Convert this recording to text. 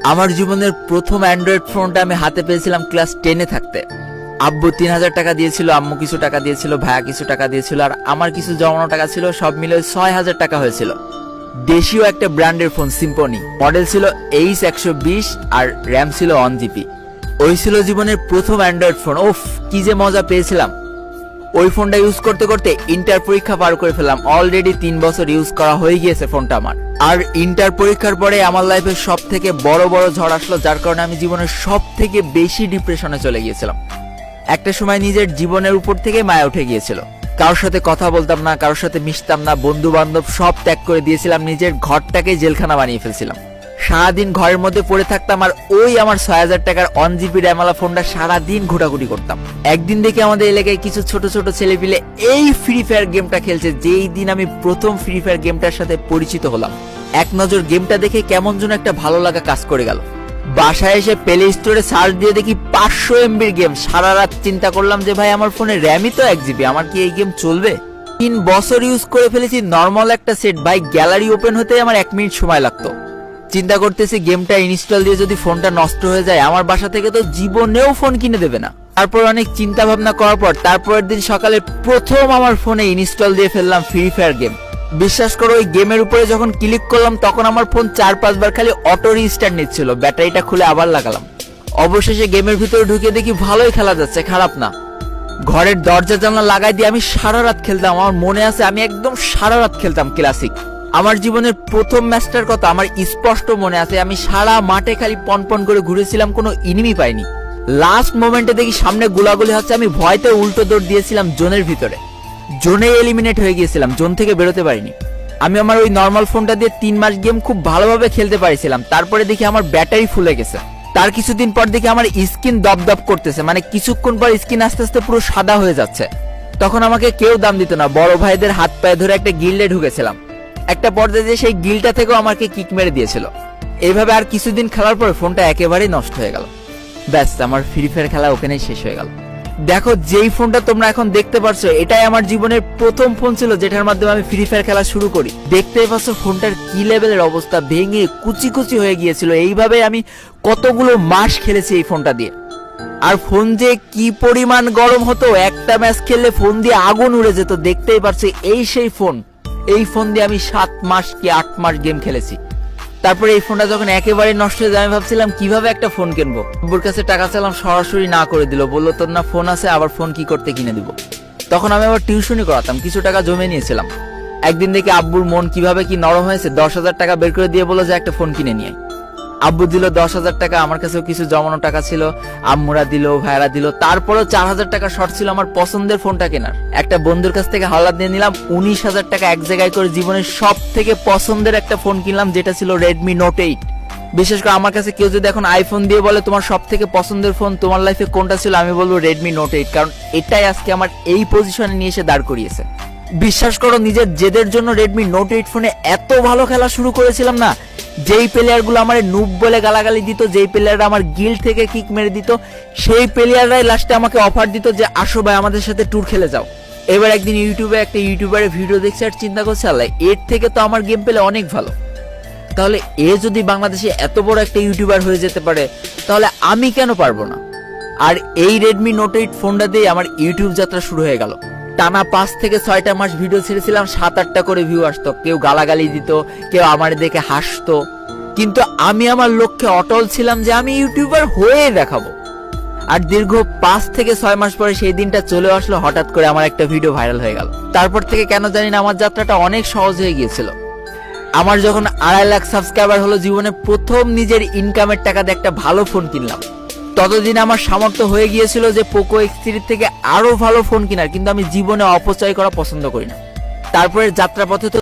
আমার জীবনের প্রথম অ্যান্ড্রয়েড ফোনটা আমি হাতে পেয়েছিলাম ক্লাস 10-এ থাকতে। আব্বু 3000 টাকা দিয়েছিল, আম্মু কিছু টাকা দিয়েছিল, ভাইয়া কিছু টাকা দিয়েছিল, আর আমার কিছু জমানো টাকা ছিল, সব মিলে 6000 টাকা হয়েছিল। দেশীয় একটা ব্র্যান্ডের ফোন, সিম্ফনি। মডেল ছিল H120 আর র্যাম ছিল 1 GB। ওই ছিল জীবনের প্রথম অ্যান্ড্রয়েড ফোন। ওফ, কি যে মজা পেয়েছিলাম। ওই ফোনটা ইউজ করতে করতে ইন্টার পরীক্ষা পার করে ফেললাম। অলরেডি 3 বছর ইউজ করা হয়ে গিয়েছে ফোনটা আমার। আর ইন্টার পরীক্ষার পরে আমার লাইফে সব থেকে বড় ঝড় আসলো, যার কারণে আমি জীবনের সব থেকে বেশি ডিপ্রেশনে চলে গিয়েছিলাম। একটা সময় নিজের জীবনের উপর থেকে মায়া উঠে গিয়েছিল। কারোর সাথে কথা বলতাম না, কারোর সাথে মিশতাম না, বন্ধু বান্ধব সব ত্যাগ করে দিয়েছিলাম, নিজের ঘরটাকে জেলখানা বানিয়ে ফেলছিলাম। সারাদিন ঘরের মধ্যে পড়ে থাকতাম আর ওই আমার 6000 টাকার 1 GB র্যামওয়ালা ফোনটা সারাদিন ঘোটাঘুটি করতাম। একদিন দেখে আমাদের এলাকায় কিছু ছোট ছোট ছেলেপিলে এই ফ্রি ফায়ার গেমটা খেলছে। যেই দিন আমি প্রথম ফ্রি ফায়ার গেমটার সাথে পরিচিত হলাম, এক নজর গেমটা দেখে কেমন যেন একটা ভালো লাগা কাজ করে গেল। বাসায় এসে প্লে স্টোরে সার্চ দিয়ে দেখি 500 MB গেম। সারা রাত চিন্তা করলাম যে ভাই, আমার ফোনে র্যামই তো 1 GB, আমার কি এই গেম চলবে? 3 বছর ইউজ করে ফেলেছি নর্মাল একটা সেট। ভাই, গ্যালারি ওপেন হতে আমার 1 মিনিট সময় লাগতো। চিন্তা করতেছি গেমটা ইনস্টল দিয়ে যদি ফোনটা নষ্ট হয়ে যায়, আমার বাসা থেকে তো জীবনেও ফোন কিনে দেবে না। তারপর অনেক চিন্তা ভাবনা করার পর তারপরের দিন সকালে প্রথম আমার ফোনে ইনস্টল দিয়ে ফেললাম ফ্রি ফায়ার গেম। বিশ্বাস করো, ওই গেমের উপরে যখন ক্লিক করলাম তখন আমার ফোন 4-5 বার খালি অটো রিস্টার্ট নিচ্ছিল। ব্যাটারিটা খুলে আবার লাগালাম। অবশেষে গেমের ভিতরে ঢুকে দেখি ভালোই খেলা যাচ্ছে, খারাপ না। ঘরের দরজা জানলা লাগাই দিয়ে আমি সারা রাত খেলতাম। আমার মনে আছে আমি একদম সারা রাত খেলতাম ক্লাসিক। আমার জীবনের প্রথম ম্যাচটার কথা আমার স্পষ্ট মনে আছে। আমি সারা মাঠে খালি পনপন করে ঘুরেছিলাম, কোনো এনিমি পাইনি। লাস্ট মোমেন্টে দেখি সামনে গোলাগুলি হচ্ছে, আমি ভয়তে উল্টো দৌড় দিয়েছিলাম জোনের ভিতরে। জোনে এলিমিনেট হয়ে গিয়েছিলাম, জোন থেকে বেরোতে পারিনি। আমি আমার ওই নর্মাল ফোনটা দিয়ে 3 মাস গেম খুব ভালোভাবে খেলতে পারিছিলাম। তারপরে দেখি আমার ব্যাটারি ফুলে গেছে। তার কিছুদিন পর দেখি আমার স্কিন দপদপ করতেছে, মানে কিছুক্ষণ পর স্কিন আস্তে আস্তে পুরো সাদা হয়ে যাচ্ছে। তখন আমাকে কেউ দাম দিত না। বড় ভাইদের হাত পায়ে ধরে একটা গিল্ডে ঢুকেছিলাম। একটা পর্যায়ে সেই গিলটা থেকেও আমাকে কিক মেরে দিয়েছিল। এইভাবে আর কিছুদিন খেলার পরে ফোনটা একেবারেই নষ্ট হয়ে গেল। ব্যাস, আমার ফ্রি ফায়ার খেলা ওখানেই শেষ হয়ে গেল। দেখো, যেই ফোনটা তোমরা এখন দেখতে পারছো, এটাই আমার জীবনের প্রথম ফোন ছিল যেটার মাধ্যমে আমি ফ্রি ফায়ার খেলা শুরু করি। দেখতেই পাচ্ছ ফোনটার কি লেভেলের অবস্থা, ভেঙে কুচি কুচি হয়ে গিয়েছিল। এইভাবে আমি কতগুলো মাস খেলেছি এই ফোনটা দিয়ে। আর ফোন যে কি পরিমাণ গরম হতো, একটা ম্যাচ খেললে ফোন দিয়ে আগুন উড়ে যেত। দেখতেই পাচ্ছ এই সেই ফোন। এই ফোন দিয়ে আমি 7 মাস কি 8 মাস গেম খেলেছি। তারপরে এই ফোনটা যখন একেবারে নষ্ট হয়ে যায়, আমি ভাবছিলাম কিভাবে একটা ফোন কিনবো। আব্বুর কাছে টাকা চাইলাম, সরাসরি না করে দিল। বললো তোর না ফোন আছে, আবার ফোন কি করতে কিনে দিব। তখন আমি আবার টিউশনই করাতাম, কিছু টাকা জমে নিয়েছিলাম। একদিন দেখি আব্বুর মন কিভাবে কি নরম হয়েছে। 10,000 টাকা বের করে দিয়ে বললো যে একটা ফোন কিনে নিয়ে। আব্বু দিল 10,000 টাকা, আমার কাছেও কিছু জমানো টাকা ছিল, আম্মুরা দিল, ভাইরা দিল। তারপরেও 4,000 টাকা শর্ট ছিল আমার পছন্দের ফোনটা কেনার। একটা বন্ধুর কাছ থেকে হাওলাত দিয়ে নিলাম 19,000 টাকা এক জায়গায় করে। জীবনের সব থেকে পছন্দের একটা ফোন কিনলাম, যেটা ছিল Redmi Note 8। বিশেষ করে আমার কাছে কেউ যদি এখন আইফোন দিয়ে বলে তোমার সব থেকে পছন্দের ফোন তোমার লাইফে কোনটা ছিল, আমি বলবো Redmi Note 8, কারণ এটাই আজকে আমার এই পজিশনে নিয়ে এসে দাঁড় করিয়েছে। বিশ্বাস করো, নিজের জেদের জন্য Redmi Note 8 ফোনে এত ভালো খেলা শুরু করেছিলাম না। যেই প্লেয়ারগুলো আমার নুব বলে গালাগালি দিত, যেই প্লেয়াররা আমার গিল্ড থেকে কিক মেরে দিত, সেই প্লেয়াররাই লাস্টে আমাকে অফার দিত যে আসো ভাই আমাদের সাথে ট্যুর খেলে যাও। এবার একদিন ইউটিউবে একটা ইউটিউবারের ভিডিও দেখছি আর চিন্তা করছে, আল্লাহ, এর থেকে তো আমার গেম পেলে অনেক ভালো। তাহলে এ যদি বাংলাদেশে এত বড় একটা ইউটিউবার হয়ে যেতে পারে, তাহলে আমি কেন পারবো না? আর এই Redmi Note 8 ফোনটা দিয়ে আমার ইউটিউব যাত্রা শুরু হয়ে গেল। টানা 5 থেকে 6টা মাস ভিডিও ছেড়েছিলাম, 7-8টা করে ভিউ আসতো। কেউ গালাগালি দিত, কেউ আমার দেখে হাসতো, কিন্তু আমি আমার লক্ষ্যে অটল ছিলাম যে আমি ইউটিউবার হয়ে দেখাবো। আর দীর্ঘ 5 থেকে 6 মাস পরে সেই দিনটা চলে আসলো। হঠাৎ করে আমার একটা ভিডিও ভাইরাল হয়ে গেল। তারপর থেকে কেন জানি না আমার যাত্রাটা অনেক সহজ হয়ে গিয়েছিল। আমার যখন 2.5 লাখ সাবস্ক্রাইবার হলো, জীবনে প্রথম নিজের ইনকামের টাকা দিয়ে একটা ভালো ফোন কিনলাম। ততদিন আমার সামর্থ্য হয়ে গিয়েছিল যে পোকো X3 থেকে আরো ভালো ফোন কেনার, কিন্তু আমি জীবনে অপচয় করা পছন্দ করি না। তারপরে যাত্রাপথে তো